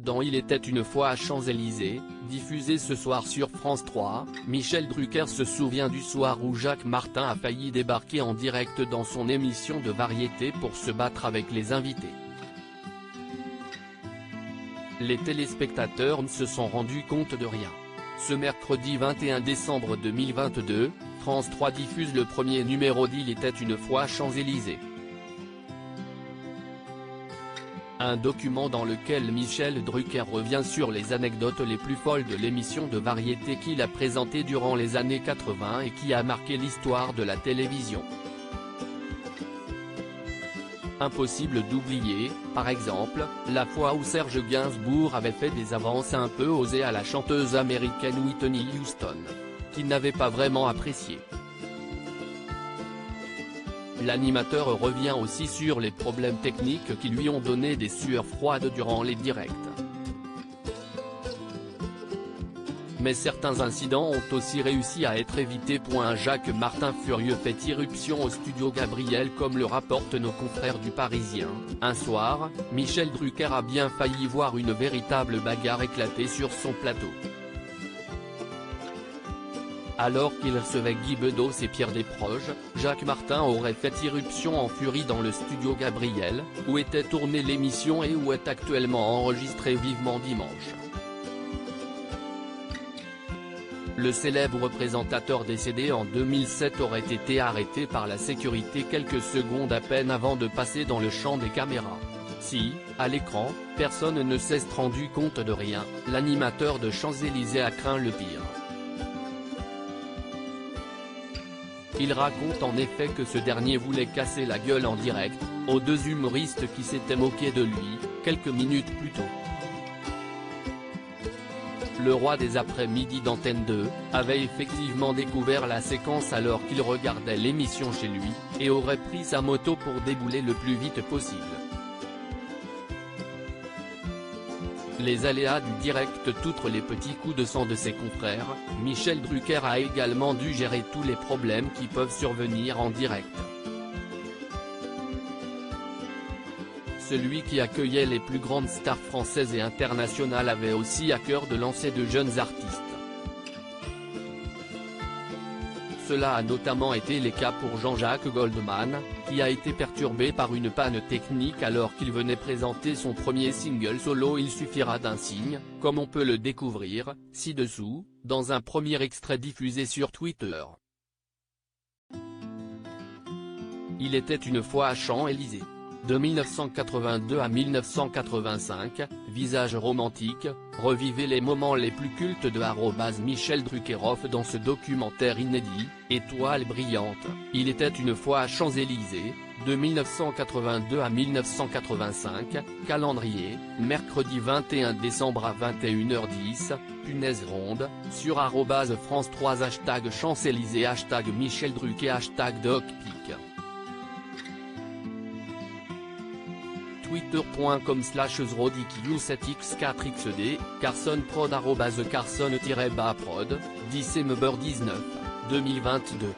Dans Il était une fois à Champs-Élysées, diffusé ce soir sur France 3, Michel Drucker se souvient du soir où Jacques Martin a failli débarquer en direct dans son émission de variété pour se battre avec les invités. Les téléspectateurs ne se sont rendus compte de rien. Ce mercredi 21 décembre 2022, France 3 diffuse le premier numéro d'Il était une fois à Champs-Élysées. Un document dans lequel Michel Drucker revient sur les anecdotes les plus folles de l'émission de variété qu'il a présentée durant les années 80 et qui a marqué l'histoire de la télévision. Impossible d'oublier, par exemple, la fois où Serge Gainsbourg avait fait des avances un peu osées à la chanteuse américaine Whitney Houston, qui n'avait pas vraiment apprécié. L'animateur revient aussi sur les problèmes techniques qui lui ont donné des sueurs froides durant les directs. Mais certains incidents ont aussi réussi à être évités. Jacques Martin furieux fait irruption au studio Gabriel comme le rapportent nos confrères du Parisien. Un soir, Michel Drucker a bien failli voir une véritable bagarre éclater sur son plateau. Alors qu'il recevait Guy Bedos et Pierre Desproges, Jacques Martin aurait fait irruption en furie dans le studio Gabriel, où était tournée l'émission et où est actuellement enregistrée Vivement Dimanche. Le célèbre présentateur décédé en 2007 aurait été arrêté par la sécurité quelques secondes à peine avant de passer dans le champ des caméras. Si, à l'écran, personne ne s'est rendu compte de rien, l'animateur de Champs-Élysées a craint le pire. Il raconte en effet que ce dernier voulait casser la gueule en direct, aux deux humoristes qui s'étaient moqués de lui, quelques minutes plus tôt. Le roi des après-midi d'Antenne 2, avait effectivement découvert la séquence alors qu'il regardait l'émission chez lui, et aurait pris sa moto pour débouler le plus vite possible. Les aléas du direct, outre les petits coups de sang de ses confrères, Michel Drucker a également dû gérer tous les problèmes qui peuvent survenir en direct. Celui qui accueillait les plus grandes stars françaises et internationales avait aussi à cœur de lancer de jeunes artistes. Cela a notamment été le cas pour Jean-Jacques Goldman, qui a été perturbé par une panne technique alors qu'il venait présenter son premier single solo Il suffira d'un signe, comme on peut le découvrir, ci-dessous, dans un premier extrait diffusé sur Twitter. Il était une fois à Champs-Élysées. De 1982 à 1985, visage romantique, revivez les moments les plus cultes de @Michel Druckeroff dans ce documentaire inédit, étoile brillante, Il était une fois à Champs-Élysées, de 1982 à 1985, calendrier, mercredi 21 décembre à 21h10, punaise ronde, sur @France 3 #Champs-Élysées #Michel Drucker #DocPic. Twitter.com/Zrodiki7x4xd, CarsonProd @Carson-prod, 10 December 19, 2022.